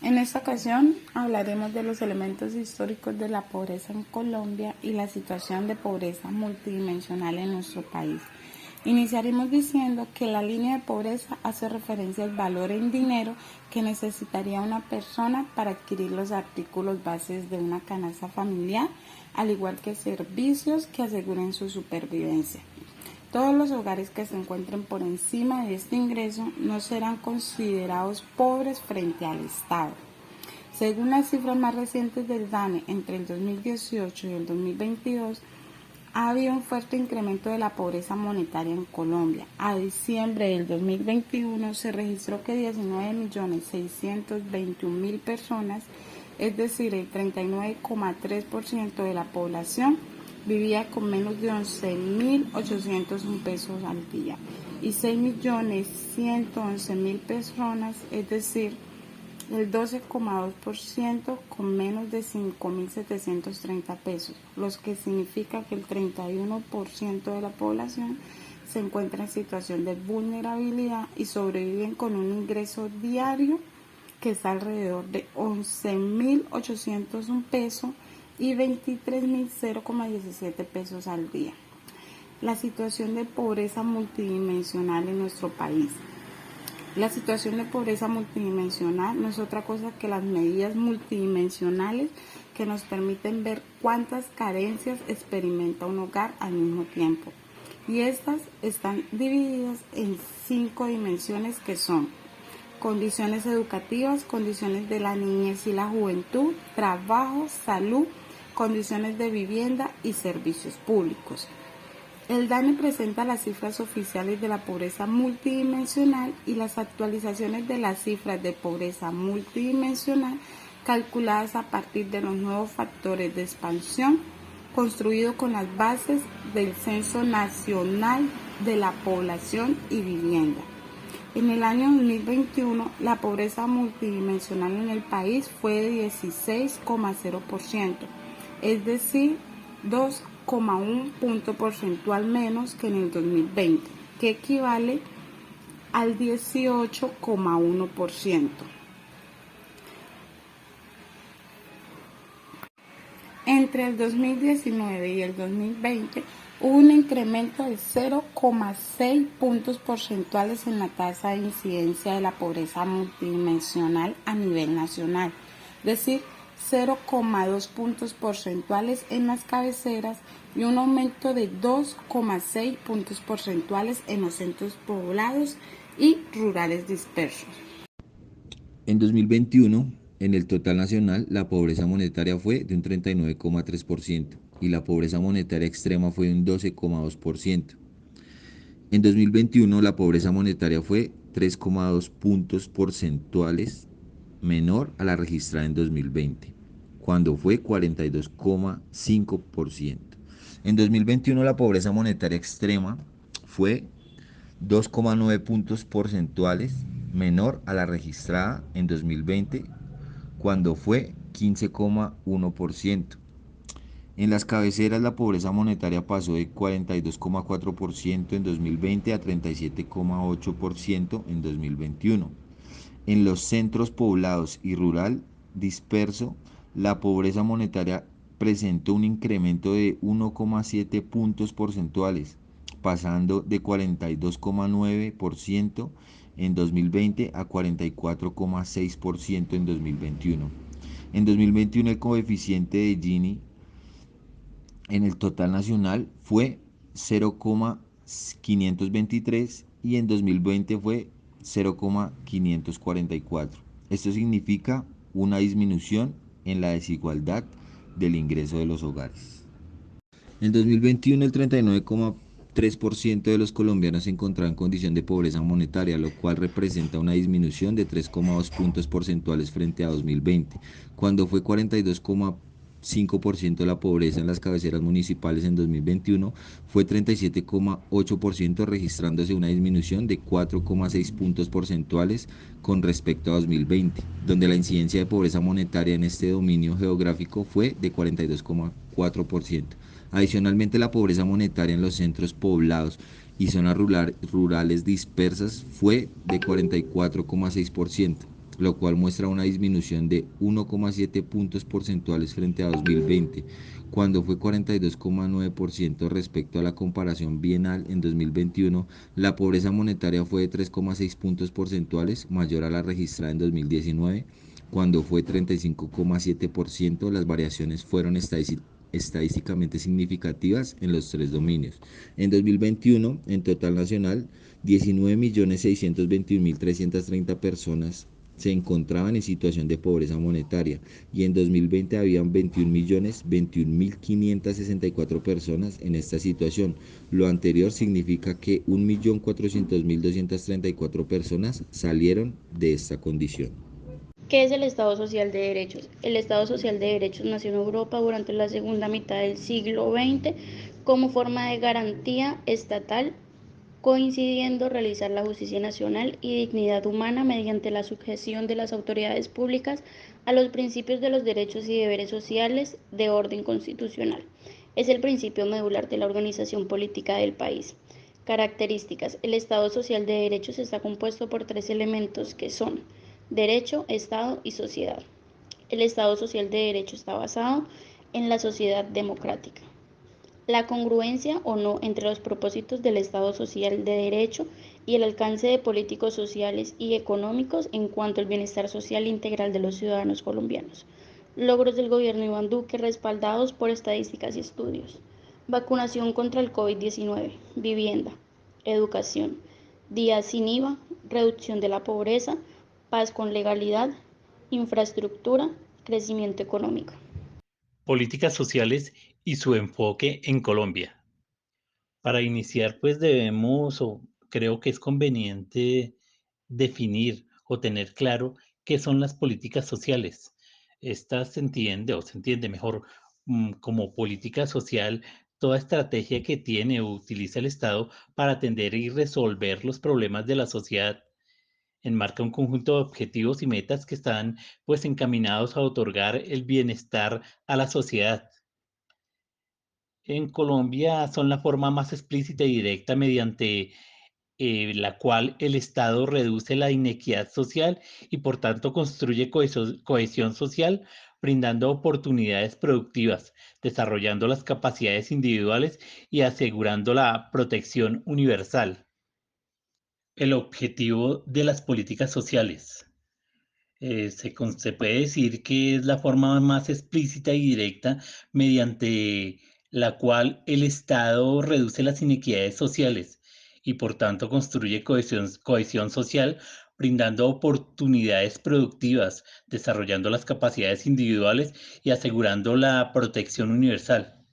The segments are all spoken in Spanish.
En esta ocasión hablaremos de los elementos históricos de la pobreza en Colombia y la situación de pobreza multidimensional en nuestro país. Iniciaremos diciendo que la línea de pobreza hace referencia al valor en dinero que necesitaría una persona para adquirir los artículos bases de una canasta familiar, al igual que servicios que aseguren su supervivencia. Todos los hogares que se encuentren por encima de este ingreso no serán considerados pobres frente al Estado. Según las cifras más recientes del DANE, entre el 2018 y el 2022, ha habido un fuerte incremento de la pobreza monetaria en Colombia. A diciembre del 2021 se registró que 19.621.000 personas, es decir, el 39,3% de la población, vivía con menos de 11.801 pesos al día y 6.111.000 personas, es decir, el 12,2% con menos de 5.730 pesos, lo que significa que el 31% de la población se encuentra en situación de vulnerabilidad y sobreviven con un ingreso diario que está alrededor de 11.801 pesos y 23.017 pesos al día. La situación de pobreza multidimensional en nuestro país. La situación de pobreza multidimensional no es otra cosa que las medidas multidimensionales que nos permiten ver cuántas carencias experimenta un hogar al mismo tiempo. Y estas están divididas en 5 dimensiones que son condiciones educativas, condiciones de la niñez y la juventud, trabajo, salud, condiciones de vivienda y servicios públicos. El DANE presenta las cifras oficiales de la pobreza multidimensional y las actualizaciones de las cifras de pobreza multidimensional calculadas a partir de los nuevos factores de expansión construidos con las bases del Censo Nacional de la Población y Vivienda. En el año 2021, la pobreza multidimensional en el país fue de 16,0%, es decir, 2,1 punto porcentual menos que en el 2020, que equivale al 18,1%. Entre el 2019 y el 2020 hubo un incremento de 0,6 puntos porcentuales en la tasa de incidencia de la pobreza multidimensional a nivel nacional, es decir, 0,2 puntos porcentuales en las cabeceras y un aumento de 2,6 puntos porcentuales en los centros poblados y rurales dispersos. En 2021, en el total nacional, la pobreza monetaria fue de un 39,3% y la pobreza monetaria extrema fue de un 12,2%. En 2021, la pobreza monetaria fue 3,2 puntos porcentuales menor a la registrada en 2020, cuando fue 42,5%. En 2021, la pobreza monetaria extrema fue 2,9 puntos porcentuales menor a la registrada en 2020, cuando fue 15,1%. En las cabeceras, la pobreza monetaria pasó de 42,4% en 2020 a 37,8% en 2021. En los centros poblados y rural disperso, la pobreza monetaria presentó un incremento de 1,7 puntos porcentuales, pasando de 42,9% en 2020 a 44,6% en 2021. En 2021 el coeficiente de Gini en el total nacional fue 0,523 y en 2020 fue 0,544. Esto significa una disminución en la desigualdad del ingreso de los hogares. En 2021 el 39,3% de los colombianos se encontraba en condición de pobreza monetaria, lo cual representa una disminución de 3,2 puntos porcentuales frente a 2020, cuando fue 42,5% de la pobreza en las cabeceras municipales. En 2021 fue 37,8%, registrándose una disminución de 4,6 puntos porcentuales con respecto a 2020, donde la incidencia de pobreza monetaria en este dominio geográfico fue de 42,4%. Adicionalmente, la pobreza monetaria en los centros poblados y zonas rurales dispersas fue de 44,6%. lo cual muestra una disminución de 1,7 puntos porcentuales frente a 2020, cuando fue 42,9% respecto a la comparación bienal en 2021. La pobreza monetaria fue de 3,6 puntos porcentuales, mayor a la registrada en 2019, cuando fue 35,7%. Las variaciones fueron estadísticamente significativas en los tres dominios. En 2021, en total nacional, 19.621.330 personas se encontraban en situación de pobreza monetaria y en 2020 habían 21.021.564 personas en esta situación. Lo anterior significa que 1.400.234 personas salieron de esta condición. ¿Qué es el Estado Social de Derechos? El Estado Social de Derechos nació en Europa durante la segunda mitad del siglo XX como forma de garantía estatal, coincidiendo realizar la justicia nacional y dignidad humana mediante la sujeción de las autoridades públicas a los principios de los derechos y deberes sociales de orden constitucional. Es el principio medular de la organización política del país. Características. El Estado Social de Derechos está compuesto por tres elementos que son derecho, Estado y sociedad. El Estado Social de Derecho está basado en la sociedad democrática. La congruencia o no entre los propósitos del Estado Social de Derecho y el alcance de políticos sociales y económicos en cuanto al bienestar social integral de los ciudadanos colombianos. Logros del gobierno Iván Duque respaldados por estadísticas y estudios. Vacunación contra el COVID-19, vivienda, educación, días sin IVA, reducción de la pobreza, paz con legalidad, infraestructura, crecimiento económico. Políticas sociales y su enfoque en Colombia. Para iniciar, pues debemos, o creo que es conveniente definir o tener claro qué son las políticas sociales. Esta se entiende, o se entiende mejor, como política social, toda estrategia que tiene o utiliza el Estado para atender y resolver los problemas de la sociedad. Enmarca un conjunto de objetivos y metas que están pues encaminados a otorgar el bienestar a la sociedad. En Colombia son la forma más explícita y directa mediante la cual el Estado reduce la inequidad social y por tanto construye cohesión social, brindando oportunidades productivas, desarrollando las capacidades individuales y asegurando la protección universal. El objetivo de las políticas sociales. Se puede decir que es la forma más explícita y directa mediante la cual el Estado reduce las inequidades sociales y por tanto construye cohesión social, brindando oportunidades productivas, desarrollando las capacidades individuales y asegurando la protección universal.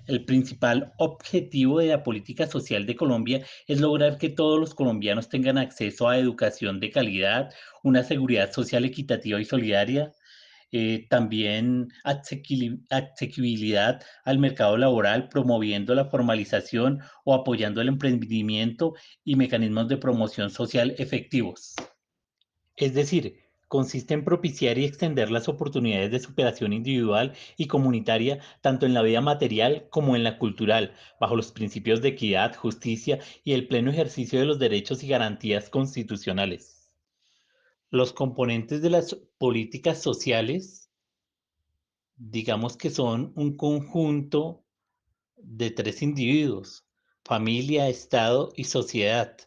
El principal objetivo de la política social de Colombia es lograr que todos los colombianos tengan acceso a educación de calidad, una seguridad social equitativa y solidaria, también asequibilidad al mercado laboral, promoviendo la formalización o apoyando el emprendimiento y mecanismos de promoción social efectivos. Es decir, consiste en propiciar y extender las oportunidades de superación individual y comunitaria tanto en la vida material como en la cultural, bajo los principios de equidad, justicia y el pleno ejercicio de los derechos y garantías constitucionales. Los componentes de las políticas sociales, digamos que son un conjunto de tres individuos: familia, Estado y sociedad.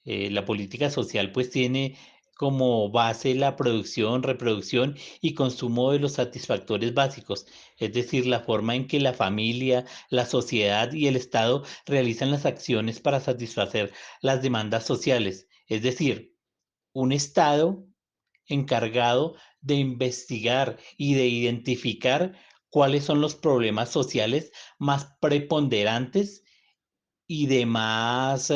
La política social pues tiene como base la producción, reproducción y consumo de los satisfactores básicos, es decir, la forma en que la familia, la sociedad y el Estado realizan las acciones para satisfacer las demandas sociales, es decir, un Estado encargado de investigar y de identificar cuáles son los problemas sociales más preponderantes y de más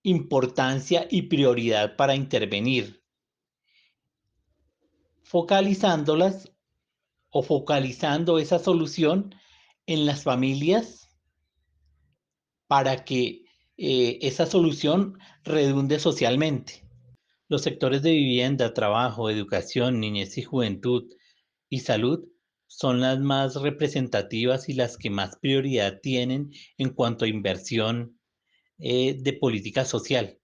importancia y prioridad para intervenir, focalizándolas o focalizando esa solución en las familias para que esa solución redunde socialmente. Los sectores de vivienda, trabajo, educación, niñez y juventud y salud son las más representativas y las que más prioridad tienen en cuanto a inversión de política social.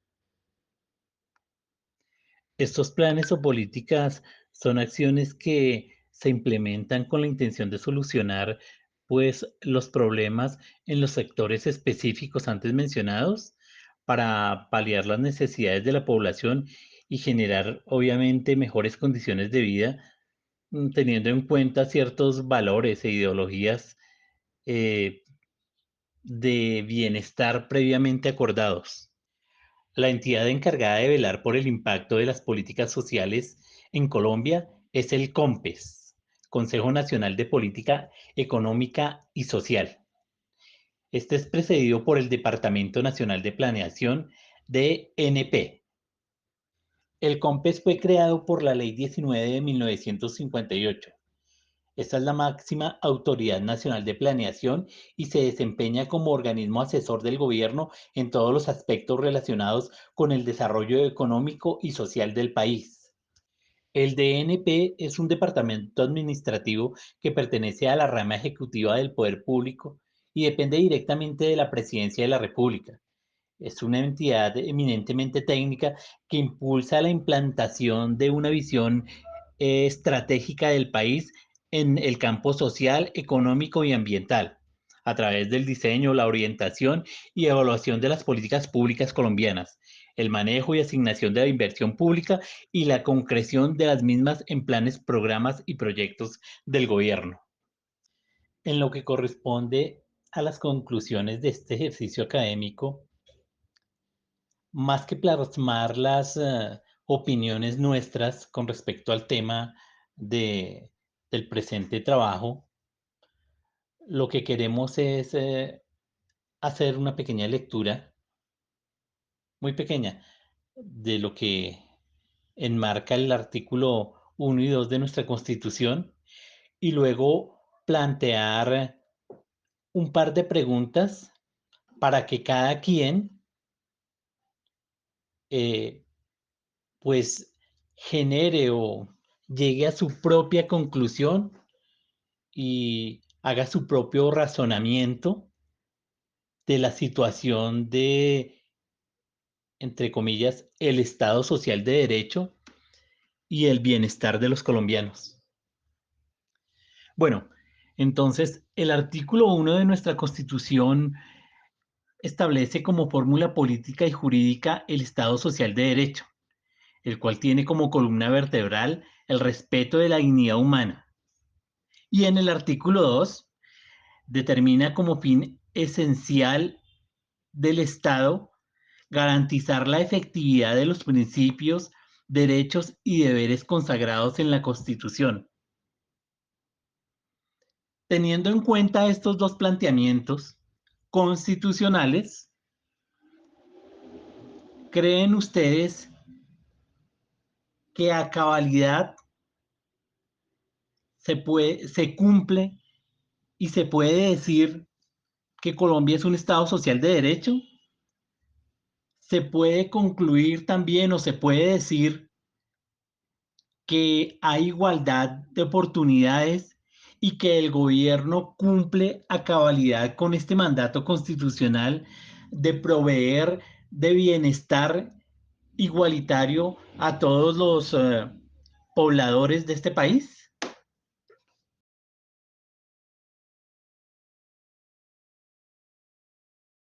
Estos planes o políticas son acciones que se implementan con la intención de solucionar, pues, los problemas en los sectores específicos antes mencionados para paliar las necesidades de la población y generar, obviamente, mejores condiciones de vida, teniendo en cuenta ciertos valores e ideologías eh, de bienestar previamente acordados. La entidad encargada de velar por el impacto de las políticas sociales en Colombia es el COMPES, Consejo Nacional de Política Económica y Social. Este es precedido por el Departamento Nacional de Planeación, DNP. El COMPES fue creado por la Ley 19 de 1958. Esta es la máxima autoridad nacional de planeación y se desempeña como organismo asesor del gobierno en todos los aspectos relacionados con el desarrollo económico y social del país. El DNP es un departamento administrativo que pertenece a la rama ejecutiva del poder público y depende directamente de la Presidencia de la República. Es una entidad eminentemente técnica que impulsa la implantación de una visión estratégica del país en el campo social, económico y ambiental, a través del diseño, la orientación y evaluación de las políticas públicas colombianas, el manejo y asignación de la inversión pública y la concreción de las mismas en planes, programas y proyectos del gobierno. En lo que corresponde a las conclusiones de este ejercicio académico, más que plasmar las opiniones nuestras con respecto al tema de, del presente trabajo, lo que queremos es hacer una pequeña lectura, muy pequeña, de lo que enmarca el artículo 1 y 2 de nuestra Constitución y luego plantear un par de preguntas para que cada quien eh, pues genere o llegue a su propia conclusión y haga su propio razonamiento de la situación de, entre comillas, el Estado social de derecho y el bienestar de los colombianos. Bueno, entonces el artículo 1 de nuestra Constitución establece como fórmula política y jurídica el Estado social de derecho, el cual tiene como columna vertebral el respeto de la dignidad humana. Y en el artículo 2 determina como fin esencial del Estado garantizar la efectividad de los principios, derechos y deberes consagrados en la Constitución. Teniendo en cuenta estos dos planteamientos constitucionales, ¿creen ustedes que a cabalidad se cumple y se puede decir que Colombia es un Estado social de derecho? Se puede concluir también o se puede decir que hay igualdad de oportunidades y que el gobierno cumple a cabalidad con este mandato constitucional de proveer de bienestar igualitario a todos los pobladores de este país.